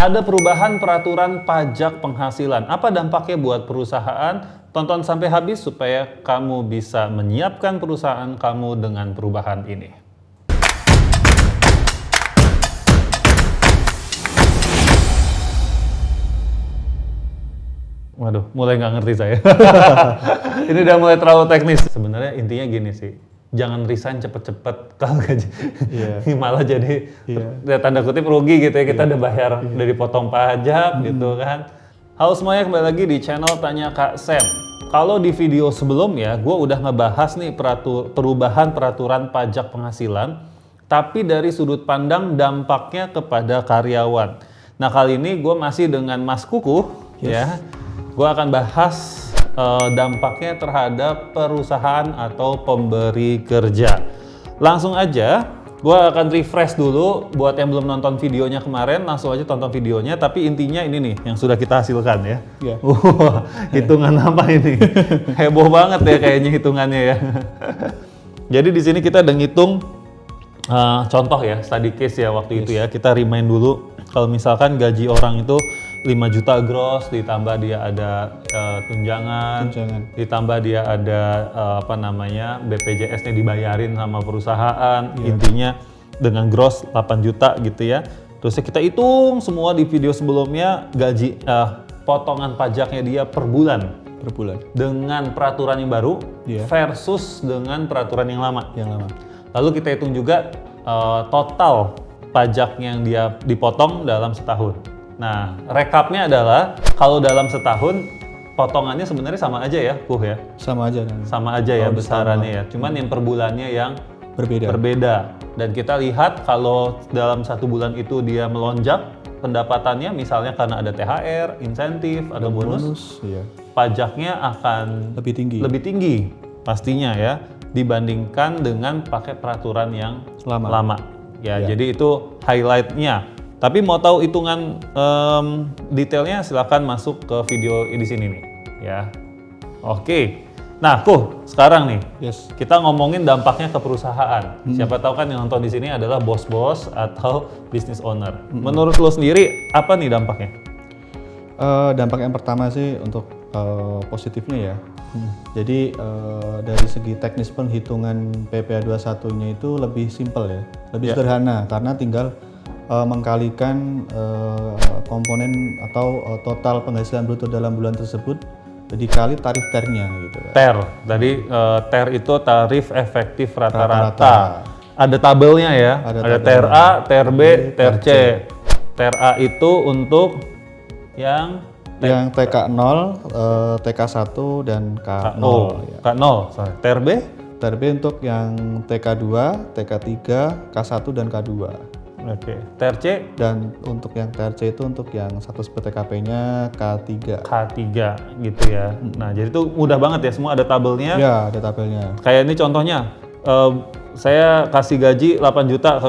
Ada perubahan peraturan pajak penghasilan. Apa dampaknya buat perusahaan? Tonton sampai habis supaya kamu bisa menyiapkan perusahaan kamu dengan perubahan ini. Waduh, mulai nggak ngerti saya. Ini udah mulai terlalu teknis. Sebenarnya intinya gini sih. Jangan resign cepet-cepet kalau gaji malah jadi tanda kutip rugi gitu ya, kita udah bayar udah dipotong pajak gitu kan. Halo semuanya, kembali lagi di channel Tanya Kak Sam. Kalau di video sebelumnya gue udah ngebahas nih perubahan peraturan pajak penghasilan, tapi dari sudut pandang dampaknya kepada karyawan. Nah kali ini gue masih dengan Mas Kukuh ya, gue akan bahas dampaknya terhadap perusahaan atau pemberi kerja. Langsung aja, gue akan refresh dulu buat yang belum nonton videonya kemarin, langsung aja tonton videonya. Tapi intinya ini nih yang sudah kita hasilkan ya. Hitungan apa ini? Heboh banget ya kayaknya hitungannya ya. Jadi di sini kita udah ngitung contoh ya, study case ya waktu itu ya. Kita remind dulu kalau misalkan gaji orang itu 5 juta gross, ditambah dia ada tunjangan, ditambah dia ada BPJS-nya dibayarin sama perusahaan, intinya dengan gross 8 juta gitu ya. Terus kita hitung semua di video sebelumnya gaji potongan pajaknya dia per bulan dengan peraturan yang baru versus dengan peraturan yang lama. Lalu kita hitung juga total pajak yang dia dipotong dalam setahun. Nah, rekapnya adalah kalau dalam setahun potongannya sebenarnya sama aja ya, Kuh ya? Sama aja ya besarannya ya. Cuman yang per bulannya yang berbeda. Dan kita lihat kalau dalam satu bulan itu dia melonjak pendapatannya, misalnya karena ada THR, insentif, ada bonus, pajaknya akan lebih tinggi pastinya ya dibandingkan dengan pakai peraturan yang lama. Ya, jadi itu highlight-nya. Tapi mau tahu hitungan detailnya silahkan masuk ke video di sini nih ya. Oke. Nah, Kuh, sekarang nih kita ngomongin dampaknya ke perusahaan. Siapa tahu kan yang nonton di sini adalah bos-bos atau business owner. Menurut lo sendiri apa nih dampaknya? Dampak yang pertama sih untuk positifnya ya. Jadi dari segi teknis penghitungan PPh 21-nya itu lebih simpel ya, lebih sederhana karena tinggal mengkalikan komponen atau total penghasilan bruto dalam bulan tersebut dikali tarif TER-nya gitu. TER, tadi TER itu tarif efektif rata-rata. Ada tabelnya ya, ada TER A, TER B, TER C. TER A itu untuk yang TK0, TK1 dan K0. K0, TER B? TER B untuk yang TK2, TK3, K1 dan K2. Oke. TER C? Dan untuk yang TER C itu untuk yang status PTKP-nya K3. K3 gitu ya. Nah, jadi itu mudah banget ya, semua ada tabelnya. Ya, ada tabelnya. Kayak ini contohnya, saya kasih gaji 8 juta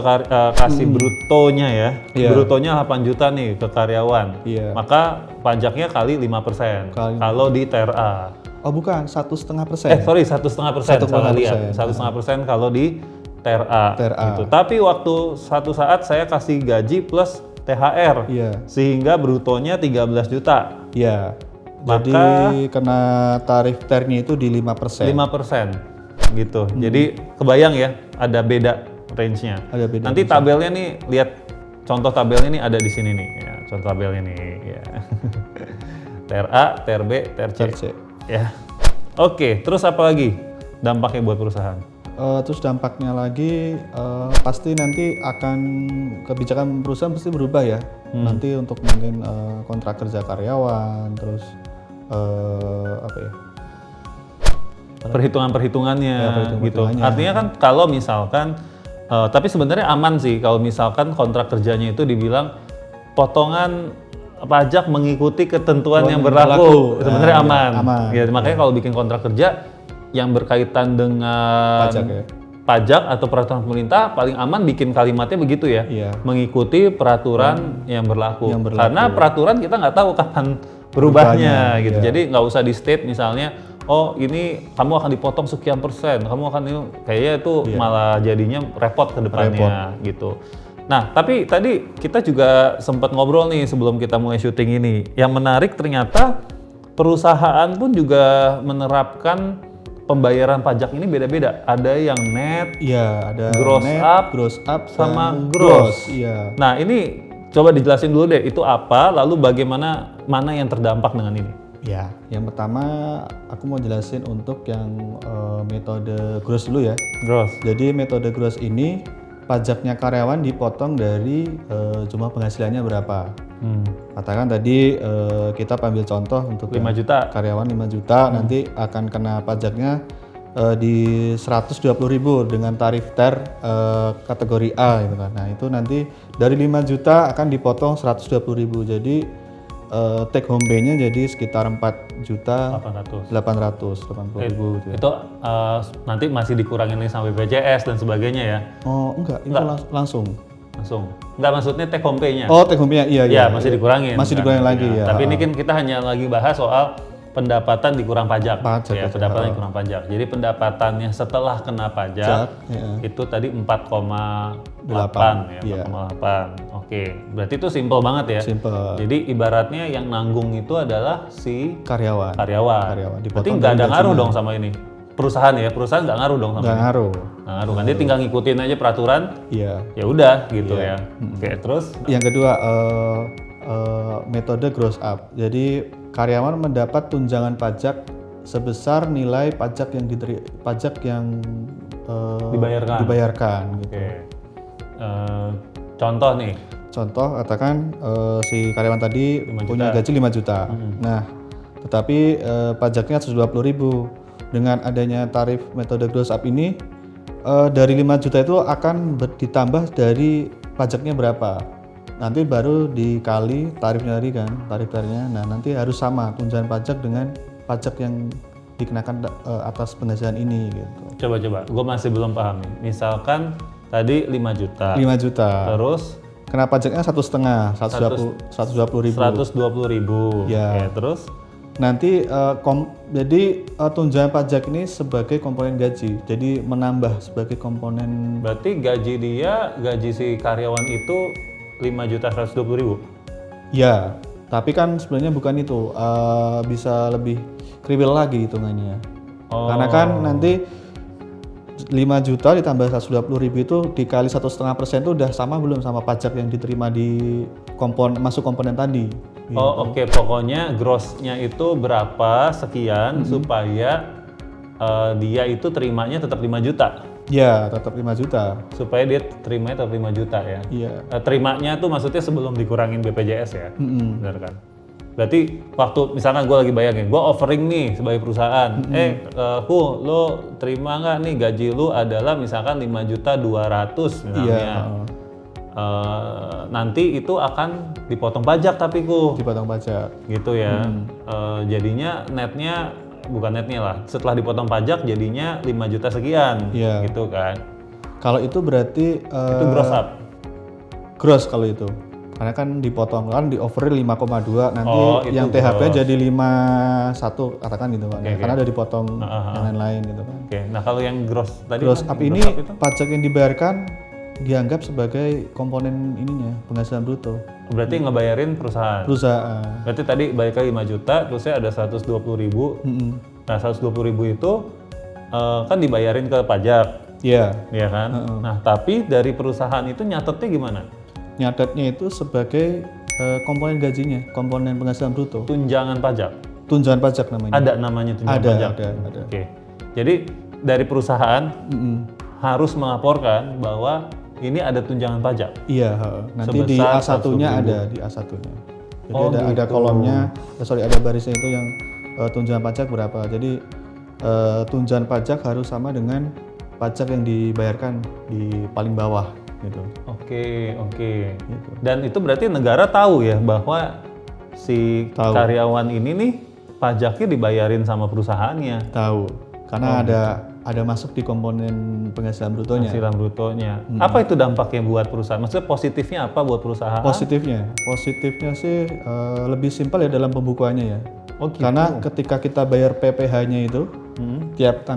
kasih brutonya ya. Brutonya 8 juta nih ke karyawan. Maka pajaknya kali 5% kalau di TER A. Oh bukan, 1,5%. 1,5%. Salah lihat. 1,5% kalau di TER A. Gitu. Tapi waktu satu saat saya kasih gaji plus THR, sehingga brutonya 13 juta. Iya. Jadi kena tarif TER-nya itu di 5%. 5%, gitu. Jadi kebayang ya, ada beda range-nya. Nanti tabelnya nih, lihat contoh tabelnya nih ada di sini nih. Ya, contoh tabelnya nih. Ya. TER A, TER B, TER C. Ya. Oke, terus apa lagi dampaknya buat perusahaan? Terus dampaknya lagi pasti nanti akan kebijakan perusahaan pasti berubah ya. Nanti untuk mungkin kontrak kerja karyawan, terus perhitungannya gitu. Artinya kan kalau misalkan tapi sebenarnya aman sih kalau misalkan kontrak kerjanya itu dibilang potongan pajak mengikuti ketentuan yang berlaku. Sebenarnya aman. Ya, makanya kalau bikin kontrak kerja yang berkaitan dengan pajak atau peraturan pemerintah paling aman bikin kalimatnya begitu ya, mengikuti peraturan yang berlaku. Karena peraturan kita nggak tahu kapan berubahnya gitu. Jadi nggak usah di state misalnya, oh ini kamu akan dipotong sekian persen, kamu akan kayaknya itu malah jadinya repot ke depannya gitu. Nah, tapi tadi kita juga sempat ngobrol nih sebelum kita mulai syuting ini. Yang menarik ternyata perusahaan pun juga menerapkan pembayaran pajak ini beda-beda. Ada yang net, Iya, ada gross up, sama dan gross. Iya. Nah, ini coba dijelasin dulu deh, itu apa, lalu bagaimana mana yang terdampak dengan ini? Ya, yang pertama aku mau jelasin untuk yang metode gross dulu ya. Gross. Jadi metode gross ini pajaknya karyawan dipotong dari jumlah penghasilannya berapa. Katakan tadi kita ambil contoh untuk 5 juta. karyawan 5 juta, nanti akan kena pajaknya di 120.000 dengan tarif kategori A gitu kan. Nah, itu nanti dari 5 juta akan dipotong 120.000. Jadi take home pay-nya jadi sekitar 4.880.000 gitu ya. Itu nanti masih dikurangin nih sama BPJS dan sebagainya ya? Oh, enggak. Langsung. Enggak, maksudnya take home pay-nya? Oh, take home pay-nya iya. Ya, masih dikurangin. Masih dikurangin lagi ya. Tapi ini kan kita hanya lagi bahas soal pendapatan dikurang pajak. Ya, pendapatan dikurang pajak. Jadi pendapatannya setelah kena pajak itu tadi 4,8 ya, 4,8. Oke, berarti itu simple banget ya. Simple. Jadi ibaratnya yang nanggung itu adalah si karyawan. Berarti nggak ada ngaruh dong sama ini. Perusahaan nggak ngaruh dong sama nggak ini. ngaruh. Nggak ngaruh. Nanti tinggal ngikutin aja peraturan. Iya. Ya udah gitu ya. Oke, terus yang kedua metode gross up. Jadi karyawan mendapat tunjangan pajak sebesar nilai pajak yang dibayarkan gitu. Oke. Contoh nih. Contoh katakan si karyawan tadi punya gaji 5 juta. Nah, tetapi pajaknya 120.000. Dengan adanya tarif metode gross up ini dari 5 juta itu akan ditambah dari pajaknya berapa. Nanti baru dikali tarifnya tadi kan, tarifnya. Nah, nanti harus sama tunjangan pajak dengan pajak yang dikenakan atas penghasilan ini gitu. Coba, gue masih belum paham nih. Misalkan tadi 5 juta. 5 juta. Terus kena pajaknya 1,5, 120.000. 120.000. Ya. Oke, terus nanti jadi tunjangan pajak ini sebagai komponen gaji. Jadi menambah sebagai komponen. Berarti gaji si karyawan itu 5.120.000. Ya, tapi kan sebenarnya bukan itu. Bisa lebih kriwil lagi hitungannya. Karena kan nanti 5 juta ditambah 120.000 itu dikali 1,5% itu udah sama belum sama pajak yang diterima di masuk komponen tadi. Gitu. Oke. Pokoknya grossnya itu berapa sekian supaya dia itu terimanya tetap 5 juta. Ya, tetap 5 juta. Supaya dia terimanya tetap 5 juta ya. Iya. Terimanya tuh maksudnya sebelum dikurangin BPJS ya. Benar kan? Berarti waktu misalkan gue lagi bayangin, gue offering nih sebagai perusahaan, lo terima nggak nih gaji lu adalah misalkan 5.200.000 misalnya. Iya. Nanti itu akan dipotong pajak tapi dipotong pajak gitu ya. Jadinya bukan netnya lah, setelah dipotong pajak jadinya 5 juta sekian. Gitu kan. Kalau itu berarti itu gross up. Gross kalau itu, karena kan dipotong kan di overil 5,2 nanti yang THP jadi 5,1 katakan gitu kan. Karena udah dipotong yang lain-lain gitu kan. Nah kalau yang gross tadi gross up ini pajak yang dibayarkan dianggap sebagai komponen ininya penghasilan bruto. Berarti ngebayarin perusahaan. Berarti tadi balik lagi 5 juta, terusnya ada 120.000. Nah 120.000 itu kan dibayarin ke pajak. Iya kan. Nah tapi dari perusahaan itu nyatetnya gimana? Nyatetnya itu sebagai komponen gajinya, komponen penghasilan bruto. Tunjangan pajak. Tunjangan pajak namanya. Ada namanya tunjangan pajak. Ada. Oke. Jadi dari perusahaan harus melaporkan bahwa ini ada tunjangan pajak. Iya, nanti di A1-nya ada di A1-nya. Jadi ada kolomnya, ada barisnya itu yang tunjangan pajak berapa. Jadi tunjangan pajak harus sama dengan pajak yang dibayarkan di paling bawah gitu. Oke. Gitu. Dan itu berarti negara tahu ya bahwa si karyawan ini nih pajaknya dibayarin sama perusahaannya. Tahu. Karena ada masuk di komponen penghasilan brutonya. Penghasilan brutonya. Apa itu dampaknya buat perusahaan? Maksudnya positifnya apa buat perusahaan? Positifnya sih lebih simpel ya dalam pembukuannya ya. Gitu. Karena ketika kita bayar PPh-nya itu tiap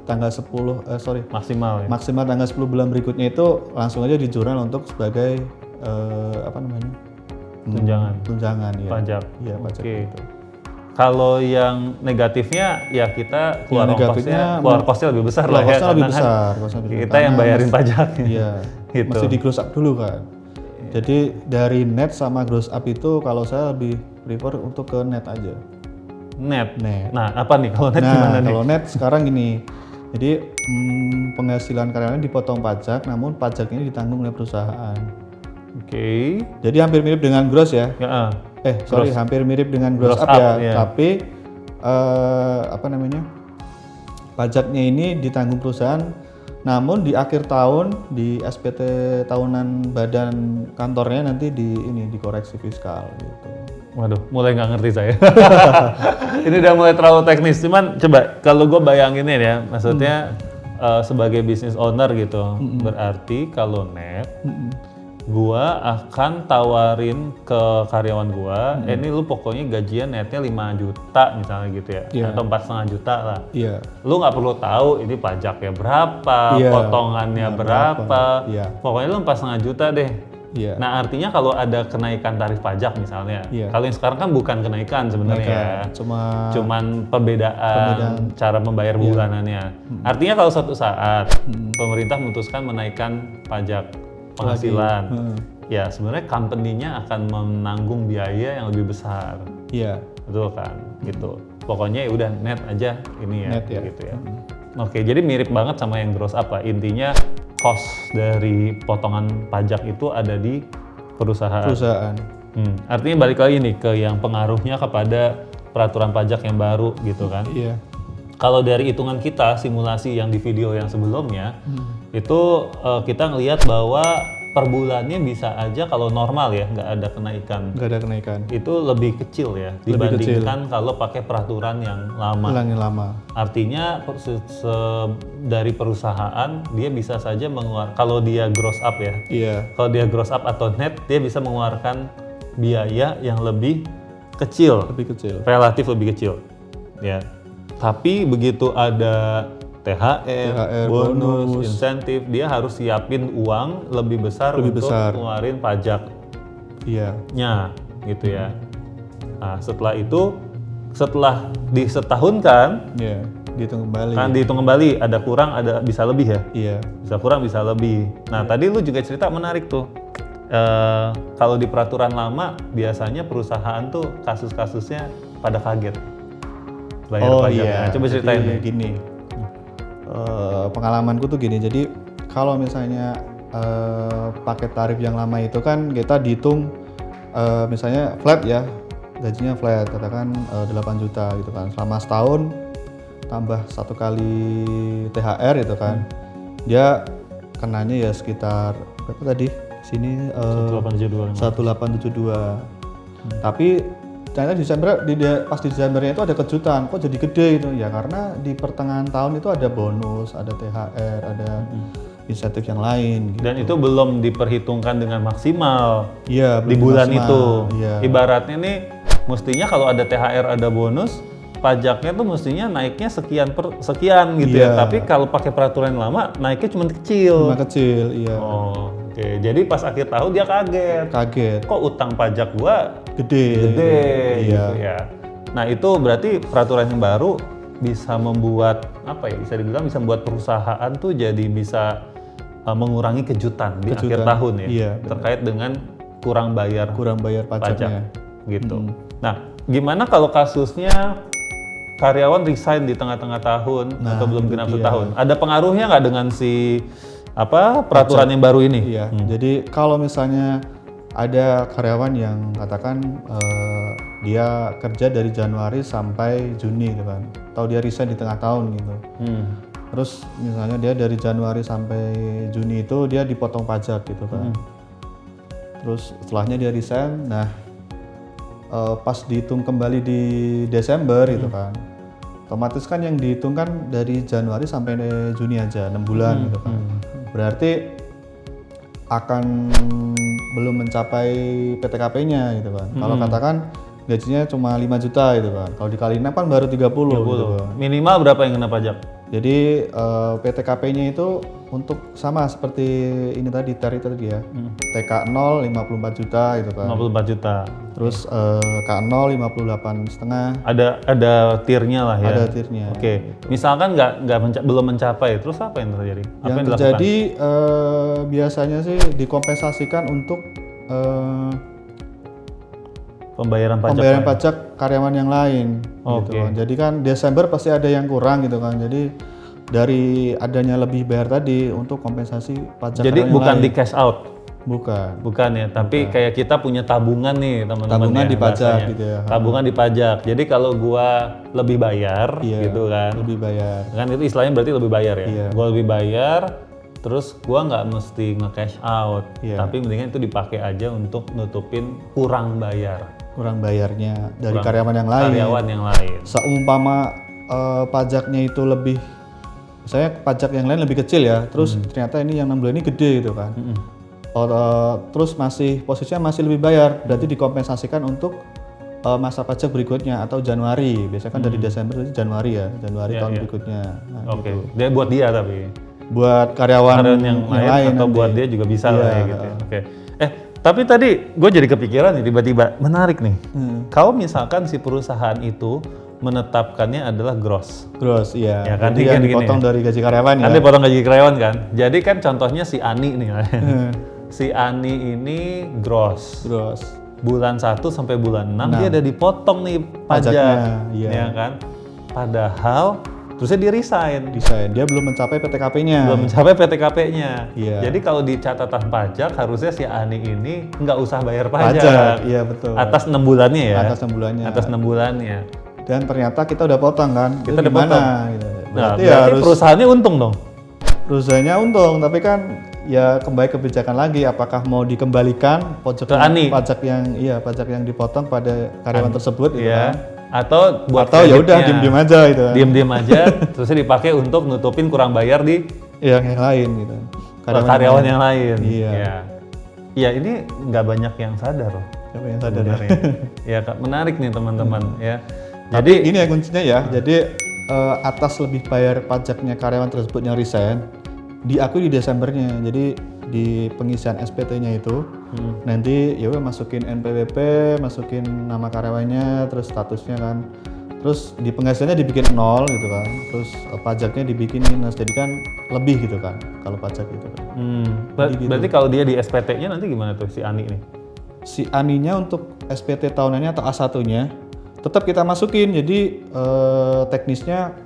tanggal 10 Maksimal ya. maksimal tanggal 10 bulan berikutnya itu langsung aja di jurnal untuk sebagai apa namanya? Tunjangan ya. Pajak. Iya, pajak Oke. gitu. Kalau yang negatifnya ya kita keluar negatifnya kosnya lebih besar lah ya. Kosnya lebih karena kan besar, kosnya lebih besar. kita yang Karena bayarin pajaknya. Iya. Gitu. Mesti di gross up dulu kan. Jadi dari net sama gross up itu kalau saya lebih prefer untuk ke net aja. Net. Net. Nah, apa nih kalau net gimana nih? Kalau net sekarang gini. Jadi penghasilan karyawan dipotong pajak, namun pajak ini ditanggung oleh perusahaan. Oke. Jadi hampir mirip dengan gross ya. Ya, Hampir mirip dengan gross Gross up up, ya. iya. Tapi apa namanya? Pajaknya ini ditanggung perusahaan, namun di akhir tahun di SPT tahunan badan kantornya nanti dikoreksi fiskal gitu. Waduh, mulai nggak ngerti saya. Ini udah mulai terlalu teknis. Cuman coba kalau gue bayanginnya ya, maksudnya sebagai business owner gitu, berarti kalau net, gua akan tawarin ke karyawan gua, ini lu pokoknya gajian netnya 5 juta misalnya gitu ya, Iya. atau 4,5 juta lah. Iya. Lu nggak perlu tahu ini pajaknya berapa, Iya. potongannya berapa. Iya. Pokoknya lu 4,5 juta deh. Iya. Nah artinya kalau ada kenaikan tarif pajak misalnya, Iya. kalau yang sekarang kan bukan kenaikan sebenarnya ya. Cuman perbedaan cara membayar bulanannya. Artinya kalau suatu saat pemerintah memutuskan menaikkan pajak penghasilan, ya sebenarnya company-nya akan menanggung biaya yang lebih besar. Iya. Betul kan? Gitu. Pokoknya ya udah net aja ini ya, Net ya. gitu ya. Oke, jadi mirip banget sama yang gross up lah. Intinya cost dari potongan pajak itu ada di perusahaan. Artinya balik lagi nih ke yang pengaruhnya kepada peraturan pajak yang baru gitu kan. Iya. Kalau dari hitungan kita, simulasi yang di video yang sebelumnya, itu kita ngelihat bahwa per bulannya bisa aja kalau normal ya, nggak ada kenaikan. Nggak ada kenaikan. Itu lebih kecil ya dibandingkan kalau pakai peraturan yang lama. Yang lama. Artinya dari perusahaan dia bisa saja mengeluarkan, kalau dia gross up ya, Iya. kalau dia gross up atau net dia bisa mengeluarkan biaya yang lebih kecil, Lebih kecil. relatif lebih kecil, ya. Tapi begitu ada THR, bonus, insentif, dia harus siapin uang lebih besar untuk ngeluarin pajaknya, gitu ya. Nah, setelah itu, setelah disetahunkan, Iya. Dihitung kembali. kan dihitung kembali, ada kurang, ada bisa lebih ya. Iya. Bisa kurang, bisa lebih. Nah, tadi lu juga cerita menarik tuh. Kalau di peraturan lama, biasanya perusahaan tuh kasus-kasusnya pada kaget bayar pajaknya. Iya. Coba ceritain deh. Gini. Pengalamanku tuh gini, jadi kalau misalnya paket tarif yang lama itu kan kita dihitung misalnya flat ya, gajinya flat, katakan 8 juta gitu kan, selama setahun tambah 1 kali THR itu kan, dia kenanya ya sekitar berapa tadi? Sini 1872. Tapi ternyata pas di Desembernya itu ada kejutan, kok jadi gede itu ya, karena di pertengahan tahun itu ada bonus, ada THR, ada insentif yang lain gitu. Dan itu belum diperhitungkan dengan maksimal Iya, di bulan maksimal. itu. Iya. Ibaratnya nih, mestinya kalau ada THR ada bonus, pajaknya tuh mestinya naiknya sekian per sekian gitu ya. Iya. Tapi kalau pakai peraturan yang lama, naiknya cuma kecil. Cuma kecil, iya. Oh, oke. Jadi pas akhir tahun dia kaget. Kaget. Kok utang pajak gua Gede. gitu ya. Nah, itu berarti peraturan yang baru bisa membuat apa ya? Bisa dibilang bisa membuat perusahaan tuh jadi bisa mengurangi kejutan di akhir tahun ya. Iya, terkait dengan kurang bayar pajaknya. gitu. Nah, gimana kalau kasusnya karyawan resign di tengah-tengah tahun atau belum genap setahun? Ada pengaruhnya nggak dengan si peraturan yang baru ini? Iya. Jadi kalau misalnya ada karyawan yang katakan dia kerja dari Januari sampai Juni gitu kan, atau dia resign di tengah tahun gitu. Terus misalnya dia dari Januari sampai Juni itu dia dipotong pajak gitu kan. Terus setelahnya dia resign, nah pas dihitung kembali di Desember gitu kan, otomatis kan yang dihitung kan dari Januari sampai Juni aja, 6 bulan gitu kan. Berarti akan belum mencapai PTKP-nya gitu kan. Kalau katakan gajinya cuma 5 juta gitu kan, kalau dikali 6 kan baru 30 gitu kan. Minimal berapa yang kena pajak? Jadi PTKP-nya itu untuk sama seperti ini tadi tadi ya. TK 0 54 juta gitu kan. 54 juta. Terus K0 58,5. Ada tiernya lah ya. Ada tiernya. Oke. Misalkan belum mencapai, terus apa yang terjadi? Apa Yang terjadi biasanya sih dikompensasikan untuk pembayaran pajak karyawan yang lain. Gitu kan. Jadi kan Desember pasti ada yang kurang gitu kan. Jadi dari adanya lebih bayar tadi untuk kompensasi pajak. Jadi bukan di cash out. Bukan Ya, tapi kayak kita punya tabungan nih teman-teman. Tabungan ya, di pajak bahasanya. gitu ya. Tabungan di pajak. Jadi kalau gua lebih bayar gitu kan. Lebih bayar. Kan itu istilahnya berarti lebih bayar ya. Iya. Gua lebih bayar, terus gua nggak mesti nge-cash out. Iya. Tapi mendingan itu dipakai aja untuk nutupin kurang Bayarnya dari karyawan yang lain. Karyawan yang lain. Seumpama pajaknya itu lebih, misalnya pajak yang lain lebih kecil ya, terus ternyata ini yang 6 bulan ini gede gitu kan. Terus posisinya masih lebih bayar, berarti dikompensasikan untuk masa pajak berikutnya atau Januari. Biasanya kan dari Desember jadi Januari tahun berikutnya. Nah, Oke. gitu. Dia buat dia tapi. Buat karyawan yang lain atau nanti. buat dia juga bisa lah ya gitu. Oke. Tapi tadi gue jadi kepikiran nih tiba-tiba menarik nih. Kalau misalkan si perusahaan itu menetapkannya adalah gross. Gross, iya. Ya kan, jadi yang dipotong dari gaji karyawan ya. Kan dipotong gaji karyawan kan. Jadi kan contohnya si Ani nih. Si Ani ini gross. Bulan 1 sampai bulan 6 dia ada dipotong nih pajak. Iya. Ya kan. Padahal terusnya dia resign. Dia belum mencapai PTKP-nya. Iya. Jadi kalau di catatan pajak harusnya si Ani ini nggak usah bayar pajak. Iya betul. Atas 6 bulannya ya. Atas 6 bulannya. Dan ternyata kita udah potong kan. Kita udah potong. Gitu. Berarti perusahaannya untung dong. Perusahaannya untung, tapi kan ya kembali kebijakan lagi. Apakah mau dikembalikan pajak yang dipotong pada karyawan tersebut gitu kan? Atau ya udah diem-diem aja gitu kan. Diem-diem aja terusnya dipakai untuk nutupin kurang bayar di yang lain gitu. Karyawan yang lain. Iya. Iya, ini nggak banyak yang sadar loh. Siapa yang sadar ya? Ya, menarik nih teman-teman ya. Jadi ini ya kuncinya ya. Jadi atas lebih bayar pajaknya karyawan tersebut yang resign diakui di Desembernya. Jadi di pengisian SPT-nya itu nanti ya udah masukin NPWP, masukin nama karyawannya, terus statusnya kan. Terus di penghasilannya dibikin 0 gitu kan. Terus pajaknya dibikin minus. Jadi kan lebih gitu kan kalau pajak itu kan. Berarti kalau dia di SPT-nya nanti gimana tuh si Ani ini? Si Aninya untuk SPT tahunannya atau A1-nya tetap kita masukin. Jadi teknisnya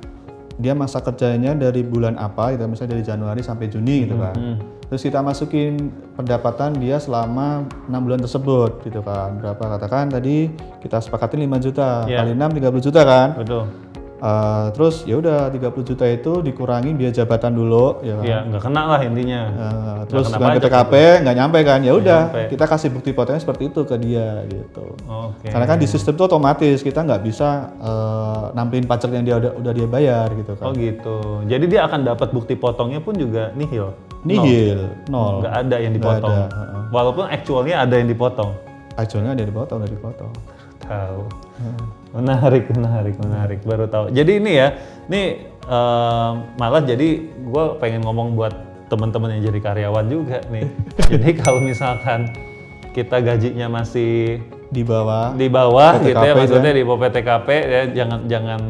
dia masa kerjanya dari bulan apa gitu, misalnya dari Januari sampai Juni gitu kan. Terus kita masukin pendapatan dia selama 6 bulan tersebut gitu kan. Berapa katakan tadi kita sepakatin 5 juta kali 6 30 juta kan. Betul. Terus ya udah 30 juta itu dikurangin biaya jabatan dulu ya kan. Iya, nggak kena lah intinya. Terus dengan PTKP nggak nyampe kan. Ya udah kita kasih bukti potongnya seperti itu ke dia gitu. Karena kan di sistem itu otomatis kita nggak bisa nampilin pajak yang dia udah dia bayar gitu kan. Oh gitu. Jadi dia akan dapat bukti potongnya pun juga nihil. Nol. Nggak ada yang dipotong. Walaupun actualnya ada yang dipotong. Actualnya ada yang dipotong, udah dipotong. Tahu. Menarik. Baru tahu. Jadi ini ya, malah jadi gue pengen ngomong buat teman-teman yang jadi karyawan juga nih. Jadi kalau misalkan kita gajinya masih di bawah PTKP gitu ya, maksudnya di bawah PTKP ya, jangan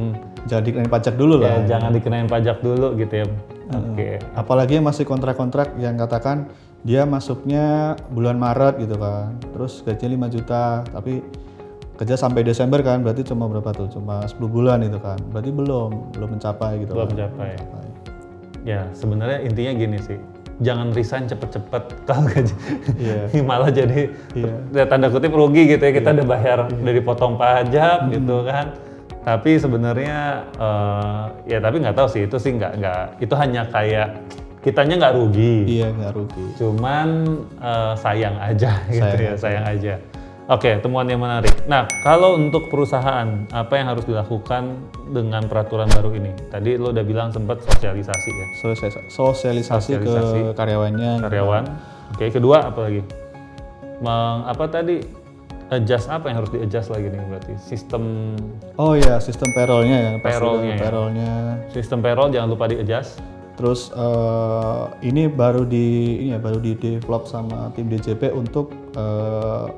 dikenain pajak dulu lah. Ya, jangan dikenain pajak dulu gitu ya. Oke. Apalagi yang masih kontrak-kontrak yang katakan dia masuknya bulan Maret gitu kan. Terus gajinya 5 juta, tapi kerja sampai Desember kan, berarti cuma berapa tuh? Cuma 10 bulan itu kan. Berarti belum mencapai gitu. Belum mencapai. Ya, sebenarnya intinya gini sih. Jangan resign cepet-cepet kalau gaji. Malah jadi tanda kutip rugi gitu ya. Kita udah bayar, udah dipotong pajak gitu kan. Tapi sebenarnya ya tapi nggak tahu sih, itu sih nggak itu hanya kayak kitanya nggak rugi. Iya, nggak rugi. Cuman sayang aja gitu ya, sayang aja. Oke, temuan yang menarik. Nah, kalau untuk perusahaan, apa yang harus dilakukan dengan peraturan baru ini? Tadi lo udah bilang sempat sosialisasi ya? Sosialisasi ke karyawannya. Karyawan. Oke, kedua apa lagi? Apa tadi? adjust apa yang harus di-adjust lagi nih berarti? Sistem Oh iya, sistem payroll-nya ya. pasti Payroll-nya ya. Payroll-nya. sistem payroll jangan lupa di-adjust. Terus ini baru di develop sama tim DJP untuk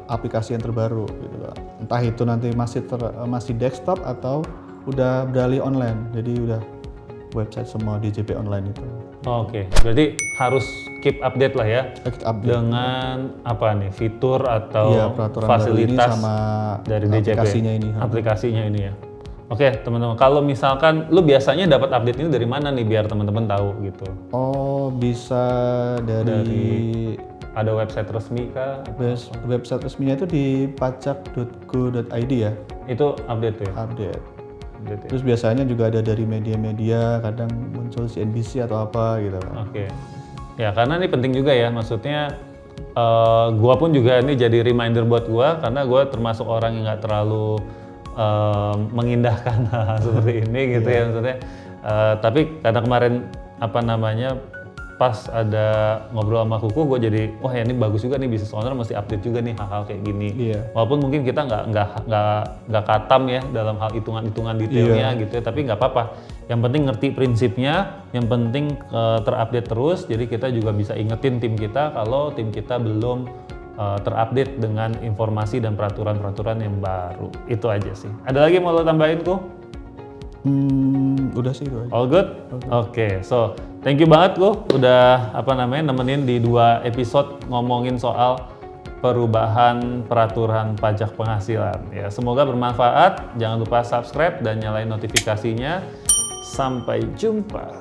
aplikasi yang terbaru gitu Pak. Entah itu nanti masih desktop atau udah beralih online. Jadi udah website semua DJP online itu. Oke, berarti harus keep update lah ya Update. dengan apa nih fitur atau Iya, peraturan baru ini fasilitas sama dari DJP. Aplikasinya ini ya. Oke, teman-teman, kalau misalkan lu biasanya dapat update ini dari mana nih biar teman-teman tahu gitu? Oh, bisa dari Ada website resmi kah? website resminya itu di pajak.go.id ya, Itu update ya? update. Update ya? Terus biasanya juga ada dari media-media, kadang muncul CNBC atau apa gitu Pak. Oke. Ya, karena ini penting juga ya, maksudnya gua pun juga ini jadi reminder buat gua karena gua termasuk orang yang nggak terlalu mengindahkan hal seperti ini gitu ya maksudnya. Tapi karena kemarin apa namanya pas ada ngobrol sama Kuku, gue jadi wah ya ini bagus juga nih business owner mesti update juga nih hal-hal kayak gini. Iya. Walaupun mungkin kita nggak katam ya dalam hal hitungan detailnya gitu ya, tapi nggak apa-apa. Yang penting ngerti prinsipnya, yang penting terupdate terus. Jadi kita juga bisa ingetin tim kita kalau tim kita belum terupdate dengan informasi dan peraturan-peraturan yang baru. Itu aja sih. Ada lagi mau lo tambahin Ku? Udah sih itu aja. All good? Oke, so thank you banget Ku udah nemenin di 2 episode ngomongin soal perubahan peraturan pajak penghasilan. Ya, semoga bermanfaat. Jangan lupa subscribe dan nyalain notifikasinya. Sampai jumpa.